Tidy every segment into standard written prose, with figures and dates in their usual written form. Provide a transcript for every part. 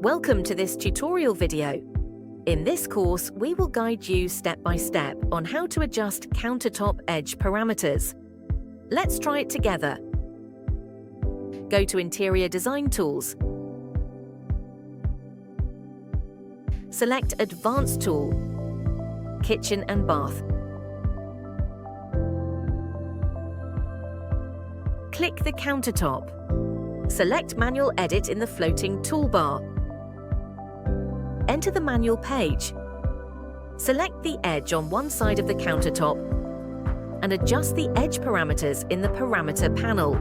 Welcome to this tutorial video. In this course, we will guide you step by step on how to adjust countertop edge parameters. Let's try it together. Go to Interior Design Tools. Select Advanced Tool, Kitchen and Bath. Click the countertop. Select Manual Edit in the floating toolbar. Enter the manual page. Select the edge on one side of the countertop and adjust the edge parameters in the parameter panel.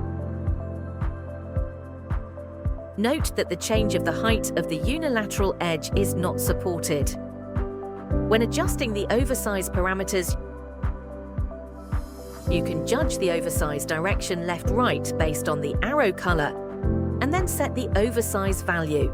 Note that the change of the height of the unilateral edge is not supported. When adjusting the oversize parameters, you can judge the oversize direction left-right based on the arrow color and then set the oversize value.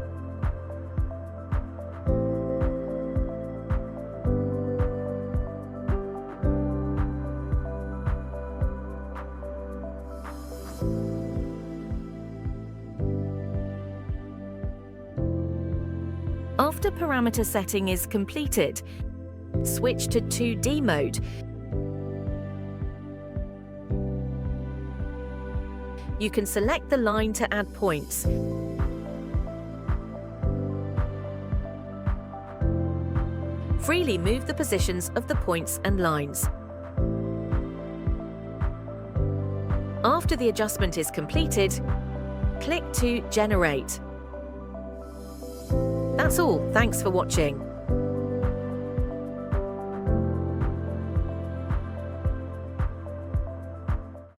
After parameter setting is completed, switch to 2D mode. You can select the line to add points. Freely move the positions of the points and lines. After the adjustment is completed, click to Generate. That's all. Thanks for watching.